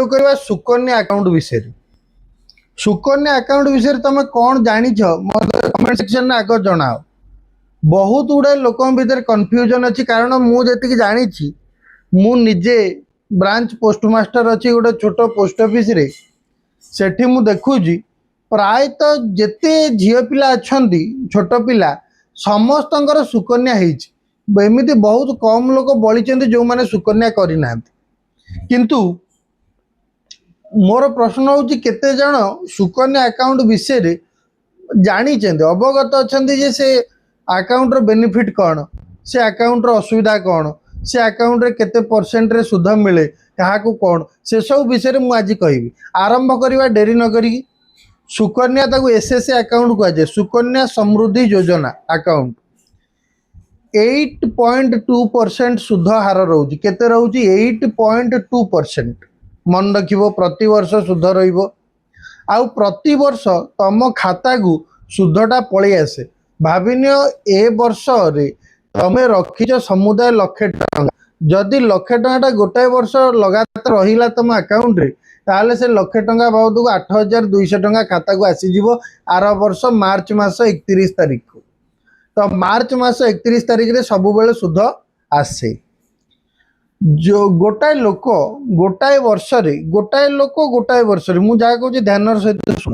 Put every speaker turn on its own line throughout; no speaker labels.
करवा सुकन्या अकाउंट विषय सुकन्या अकाउंट विषय तुम कौन जानी कमेंट सेक्शन में आग जनाओ। बहुत गुड़ाए लोक भर कन्फ्यूजन अच्छी कारण मुझे जानी मु निजे ब्रांच पोस्टमास्टर अच्छी गोटे छोट पोस्ट ऑफिस रे सेठी मु देखुची प्रायतः जेते झील पिला अच्छा छोट पिला समस्त सुकन्या एमती बहुत कम लोग बड़ी जो मैंने सुकन्या करना किंतु मोर प्रश्न हूँ केते जन सुकन्या अकाउंट विषय जानी अवगत अच्छा जे से अकाउंट रो बेनिफिट कौन से अकाउंट रो असुविधा कौन से अकाउंट रे केते परसेंट रे सुध मिले क्या कौन से सब विषय में मुझे कहि आरंभ करवा डेरी न करी सुकन्या ताको एसएसए अकाउंट कहुए सुकन्या समृद्धि योजना अकाउंट 8.2% सुध हार रोचे केते रोची 8.2% मन रखिबो प्रति वर्ष सुध रहिबो आउ प्रति वर्ष तम खाता को सुधटा पलि आसे भाविनियो ए वर्ष रे तमे रखिछ समुदाय लक्षे टका जदि लक्षे टका गोटाए वर्ष लगातार रहिला तम अकाउंट रे ताले से लक्षे टका बाबद 8,200 टका खाता को आसीजिवो आर वर्ष मार्च मास 31 तारिख को तो मार्च मास 31 तारिख रे सब बेले सुध आसे जो गोटाए लोक गोटाए वर्ष रे गोटाए वर्ष रे मु जा कहूँ ध्यान सहित शुण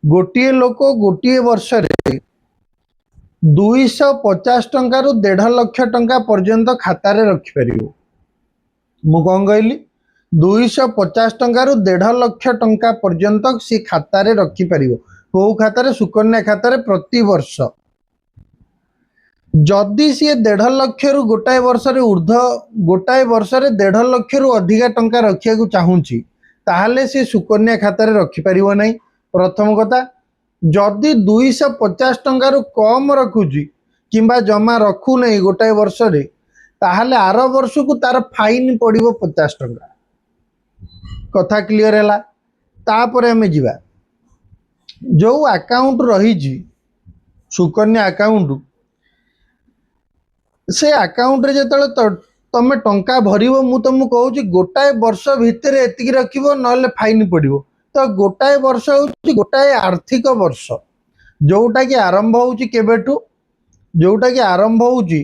गोटे लोक गोटे वर्ष रे 250 टंका रु 1.5 लाख टंका पर्यंत खातार रखिपर मु कौन कहली 250 टंका रु 1.5 लाख टंका पर्यंत सी खातार रखिपर कौ खातार सुकन्या खातार प्रति वर्ष जदि सी 1.5 लाख रु गोटाए वर्ष रे ऊर्ध गोटाए वर्ष रे 1.5 लाख रु अधिका टंका रखिया को चाहूँची ताहले सी सुकन्या खातार रखिपर नहीं। प्रथम कथा जदि 250 टंका रु कम रखुची किंबा जमा रखु नहीं गोटाए वर्ष रे ताहले आर वर्ष को तार फाइन पड़िबो 50 टंका कथा क्लियर है। तापर हमें जीवा जो अकाउंट रही सुकन्या अकाउंट से अकाउंट रे जेतले तमे टंका भरिबो मु तुमको कहूँ गोटाए वर्ष भितर एतिकी रखिबो नले फाइन पड़िबो तो गोटाए वर्ष हूँ गोटाए आर्थिक वर्ष जोटा कि आरंभ होउची केबेठू जोटा कि आरंभ होउची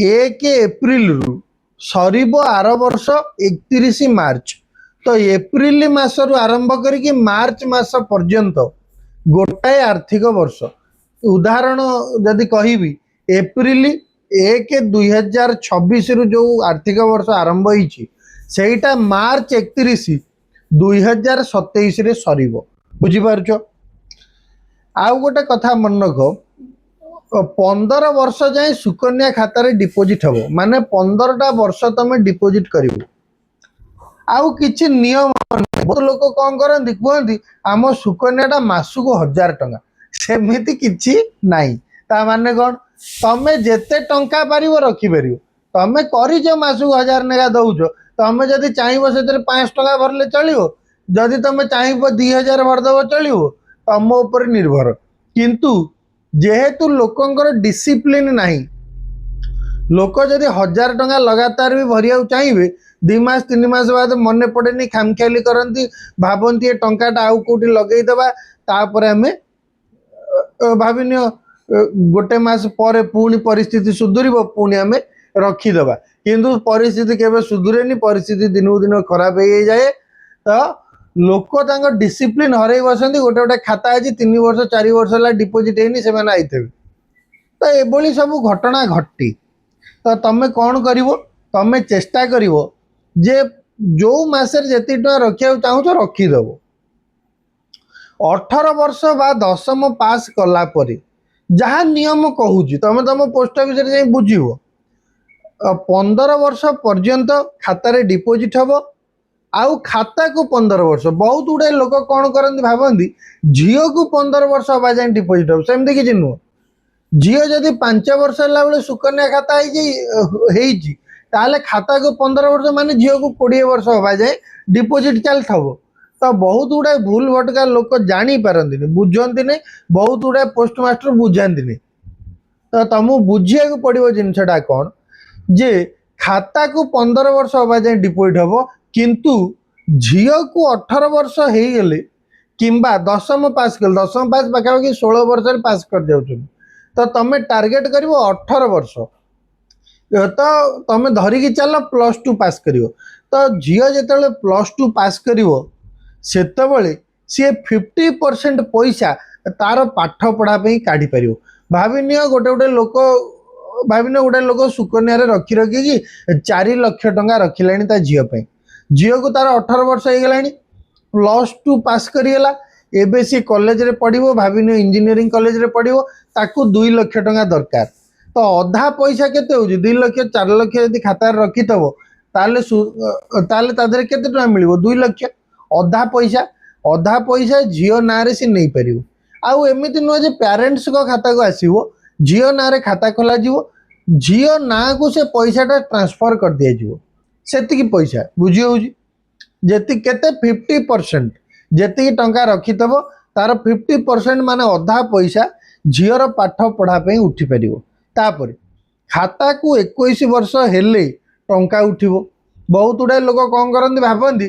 1 एप्रिल रु सरीबो आर वर्ष 31 मार्च तो एप्रिल मास रु आरंभ करिक मार्च मास पर्यंत गोटाए आर्थिक वर्ष उदाहरण जदि कहिबी एप्रिल 1/2026 रु जो आर्थिक वर्ष आरंभ होईची सेटा मार्च 31 2027 रे सरीबो बुझिपारछ। आउ गोटे कथा मन रख 15 वर्ष जाए सुकन्या खाता रे डिपोजिट हबो माने 15टा वर्ष तमे डिपोजिट करिवो आउ किछि नियम बहुत लोक कौन करती कहती आम सुकन्याटा मासको 1000 टंका सेमिति किछि नाई ता माने कौन तमे जेते टंका पारिबो रखिपर तमे करिछ मासको 1000 नेगा दउछ तमे जदि चाहिबो सेतरे 5 टंका भरले चलिबो जदि तमे चाहिबो 2000 भरदबो चलिबो तम ऊपर निर्भर किंतु जेहेतु लोकंकर डिसिप्लिन नाही लोक जदि 1000 टंका लगातार भी भरिया चाहिए 2 मास 3 मास बाद मन पड़ेनी खामख्याली करती भावती ए टंकाटा आउ कौटी लगेदेवा तापर आम भाविनी गोटे मास पर पुणी परिस्थिति सुधुर पुणी आम रखीदे किंतु परिस्थिति केवे सुधुरेनी परिस्थिति दिनकू दिन खराब हो जाए तो लोक डिसिप्लिन हरई बसती गोटे गोटे खाता अच्छी 3 वर्ष 4 वर्ष है डिपोजिट होनी से आईथे तो ये सब घटना घटी तो तुम कौन कर तुम चेष्टा कर जे जो मासर जेती टका रखा चाहूच रखीदेव 18 वर्ष बा 10म पास कला परे जहाँ नियम कहूँ तुम तुम पोस्ट ऑफिस रे बुझीव 15 वर्ष पर्यंत खातार डिपोजिट हम आउ खाता को 15 वर्ष बहुत गुड़ाए लोक कौन करती भावती झील को 15 वर्ष हवा जाए डिपोजिट हम सेमती किसी नुह झील जदि 5 वर्ष है बेले सुकन्या खाता ताले खाता को 15 वर्ष माने झील को 20 वर्ष हवा जाए डिपोजिट चलता तो बहुत गुड़ाए भूल भटका लोक जानी पारती बुझती नहीं बहुत गुड़ाए पोस्टमास्टर बुझाती नहीं तो तुमको बुझिया पड़ो जिनसा कौन जे खाता को 15 वर्ष हवा जाए डिपोजिट हम किंतु झील को 18 वर्ष हो गले किंबा दशम पास कर दशम पास पाखापाखि 16 वर्ष पास कर जाऊँ तो तुम टार्गेट कर 18 वर्ष तो तुम धरिकी चल +2 पास कर तो झील जो +2 पास कर सी 50% पैसा तार पाठ पढ़ापी काढ़ी पार भाविनी गोटे गोटे लोक भाविन गोटे लोक सुकन्या रखी रखिकी 4 लाख टंका रखिला झील झील को तार 18 वर्ष हो गला +2 पास करगला एबे सी कॉलेज रे पढ़िबो भाविन इंजीनियरिंग कॉलेज रे पढ़िबो ताकू 2 लाख टंका दरकार तो अधा पैसा केते होजी 2 लाख 4 लाख यदि खाता रखी तबो ताले तादरे केते टंका मिलिबो 2 लाख अधा पैसा झील ना रे सी नहीं परिबो आउ एमिति न जे पेरेंट्स को खाता को आसीबो झील ना रे खाता खोला जीवो झील ना को से पैसाटा ट्रांसफर कर दिया जीवो सेति की पैसा बुझी होजी जेति केते 50% जेति टंका रखी तबो तार 50% माने अधा पैसा झीर पाठ पढ़ा पे उठी परिबो तापर खाता को 21 वर्ष हेले टंका उठिबो बहुत गुडा लोक कौन करती भावती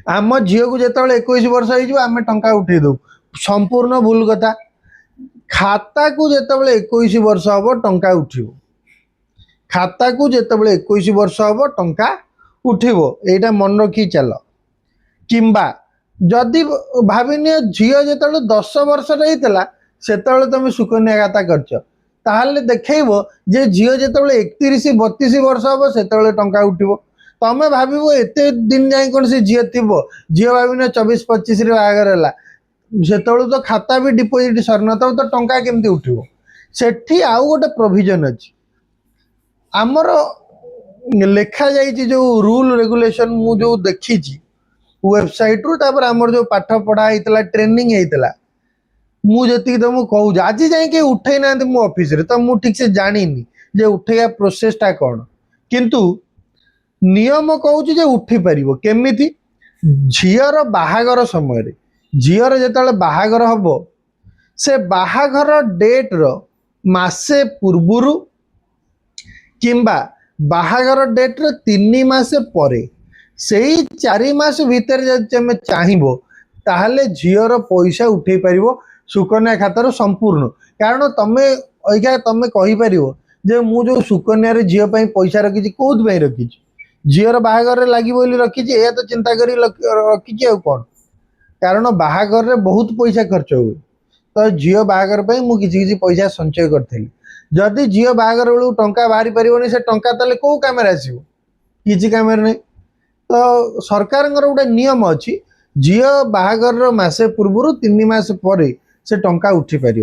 आम झील को जिते 21 वर्ष हो आम टंका उठे दो संपूर्ण भूल कथा खाता को जिते 21 वर्ष हम टंका उठिबो खाता को जिते 21 वर्ष हम टंका उठिबो एटा मन रखी चल किंबा जदि भाविनी झील जो 10 वर्ष रहीला से तुम सुकन्या खाता करछ ताहले देखैबो जे झील जो 31 32 वर्ष हम से टंका उठिबो तमें भाविबो एते दिन जाए कौन से झील थी झील भाविन 24 25 बाहागर है से तो खाता भी डिपोजिट सर न तो टंका केमती उठिबो सेठी आउ गोटे प्रोविजन अच्छी आमर लेखा जाइए जो रूल रेगुलेशन मु जो देखी वेबसाइट रु तापर आमर जो पाठ पढ़ा होता ट्रेनिंग होता मुझे तुमको कहूँ आज जाए उठे ना मो ऑफिस रे तो मु ठीक से जानिनी जे उठेगा प्रोसेसटा कौन किंतु नियम कहूँ जे उठी पार केमिति झीर बाहागर समय झीर जो बाहागर हम से बाहागर डेट रो मासे पूर्वरु किंबा बाहागर डेट रो 3 मास परे से 4 मास भितर जब तुम चाहबो ताहले झीर पैसा उठे पार सुकन्या खातार संपूर्ण कारण तुम कहीपर जे मु जो सुकन्या झील पैसा रखी कौन रखी झीर बाहागर लगे रखी यह तो चिंता कर रखी कौन कारण बाहागर रे बहुत पैसा खर्च हुए तो झील बाहागर मुझे किसी पैसा संचय करी जदि झील बाहागर बेलू टंका बाहरी पारनी से टंका ताले कौ काम आसो किसी काम नहीं तो सरकार गोटे नियम अच्छी झील बाहागर मसे पूर्व 3 मास पर से टंका उठी पार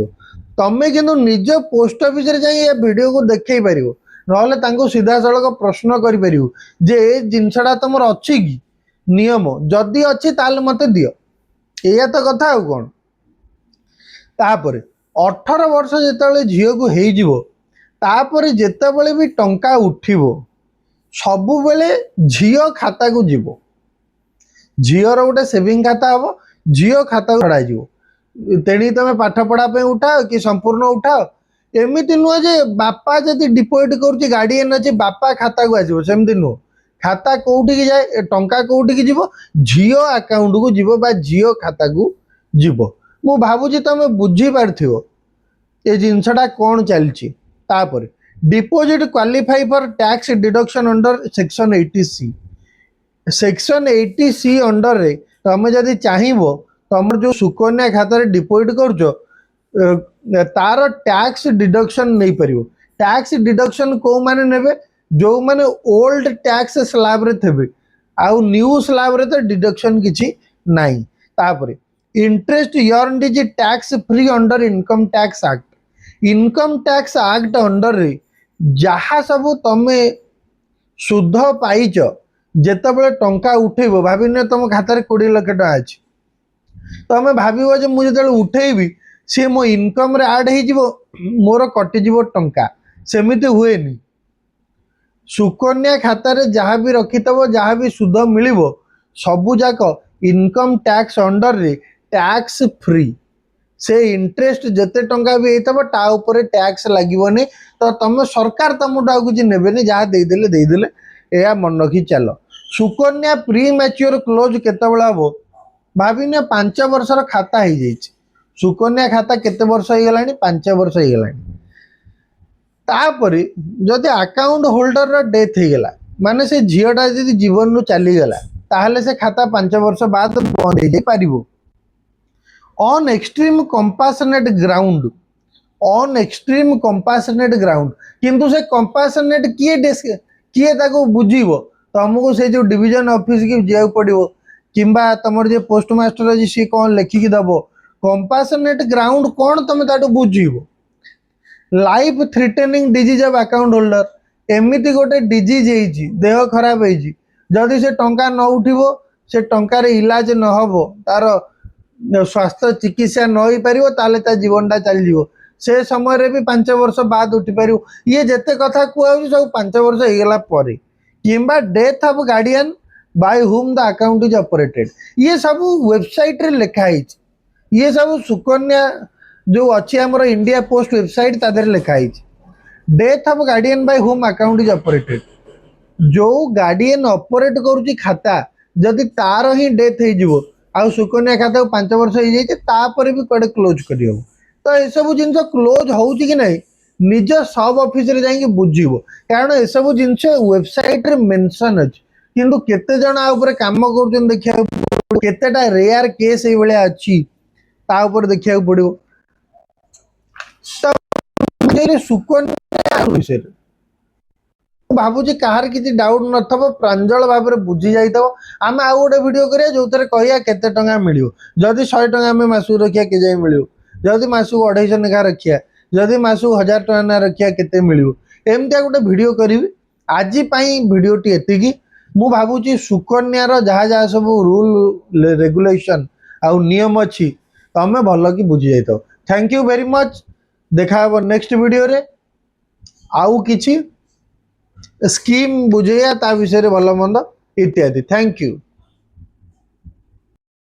तमें कि निज पोस्ट ऑफिस रे जाई वीडियो को देखई पार ना सीधा सड़क प्रश्न कर जे जिनसटा तुम अच्छी कि नियम जदि अच्छी ताल मत दियो या तो कथा आउ कौन तापर 18 वर्ष जिते झील को होपर जिते भी टंका उठिबो सबु बेले झील खाता को जीव झीर गोटे सेविंग खाता हम झील खाता छड़ा तेणी तुम पाठ पढ़ापी उठाओ कि संपूर्ण उठाओ एमती नुह जे बापा जदि डिपोजिट कर गार्डियन अच्छे बापा खाता को आसो सेमती नुह खाता कौटी जाए टंका कौटी जीव झील अकाउंट को जीव बा झील खाता को जीव मु भावुची तुम बुझी पारथिबो ए जिनसटा कौन चलची तापर deposit qualify for tax deduction under section 80C section 80C under रे तुम जदि चाहिबो तुम जो सुकन्या खाता डिपोजिट कर तार टैक्स डिडक्शन नहीं पारिबो टैक्स डिडक्शन को माने नेबे जो माने ओल्ड टैक्स स्लैब रे थेबे आउ न्यू स्लैब रे तो डिडक्शन किछि नाही तापर interest earned is tax free under income tax act under रे जहाँ सब तमे सुध पाइच जेतेबेले टंका उठेबो भाबिने तुम खाता 20 लाख टका अछि तमें भाविबो जे मुझे जो उठेबी सी मो इनकम रे ऐड हो मोर कटिजीव टंका सेमिति हुएनी सुकन्या खाता रे जहाँ भी रखिथबो जहाँ भी सुध मिलिबो सबु जाक इनकम टैक्स अंडर रे टैक्स फ्री से इंटरेस्ट जेते टंका भी होता ता ऊपर टैक्स लगे तो तुम सरकार तुमठू आ किसी नेबेनि जहाँ देदेले या मन रखी चल सुकन्या प्री मैच्योर क्लोज केतबेला हम भाविने 5 वर्षर खाता हो जाइए सुकन्या खाता केते वर्ष हो गलानी 5 वर्ष हो गलानी तापरे जदि अकाउंट होल्डर डेथ हो गला माने से झीटा जदि जीवन रू चलीगला ताहले से खाता 5 वर्ष बाद बंद हो पारिबो on extreme compassionate ground on extreme compassionate ground किंतु से कंपासनेट किए ताको बुझीबो तुमको से जो डिवीजन ऑफिस की जाऊ पड़ो किंबा तुम जो पोस्टमास्टर अच्छी सी कौन लिखिकी दब कंपासनेट ग्राउंड कौन तुम ताटू बुझीबो life threatening disease of account holder एमती गोटे डिजीज है देह खराब है जदि से टंका न उठिबो से टंकार इलाज न हो तार स्वास्थ्य चिकित्सा न हो पार ताले ता जीवनटा चलीज से समय रे भी 5 वर्ष बाद उठी पार ये जेते कथा कहूँ सब 5 वर्ष होगला किंबा death of guardian by whom the account is operated ये सब वेबसाइट रे लिखाई ये सब सुकन्या जो अच्छी आमर इंडिया पोस्ट वेबसाइट तादर लिखाई डेथ ऑफ गार्डियन बाय हुम अकाउंट इज ऑपरेटेड जो गार्डियन ऑपरेट करुच्ची खाता जदि तार ही डेथ हो आउ सुकन्या खाता 5 वर्ष हो जाए तापर भी कड़े क्लोज कर तो ये सब जिन क्लोज हो कि नहीं निज सब ऑफिस रे जाइए बुझीबो कारण ये सब जिनस वेबसाइट रे मेंशन अछि किंतु केते जण आ ऊपर काम करछन देखिया केतेटा रेयर केस ए भले अछि ता ऊपर देखिया पड़ो तो सुकन्या विषय भावुची कहार किसी डाउट नथबो प्रांजल भाव में बुझी जाइथबो आमे आ गोटे वीडियो करिया जो थरे कहिया केते टंका मिलियो जदि 100 टंका आमे मासु रखिया के जाय मिलियो जदि मासु 250 नेखा रखिया जदि मासु 1000 टंका ना रखिया केते मिलियो एमतिया गोटे वीडियो करिवि आजि पई वीडियोटी एतिकी मु भावुची सुकन्यार जहा जहा सब रूल रेगुलेशन आ नियम अछि तमे भलो कि बुझी जाइथो थैंक यू वेरी मच देखा हबो नेक्स्ट वीडियो रे आउ किछि स्कीम बुझेया ता विषय रे भलो मंद इत्यादि थैंक यू।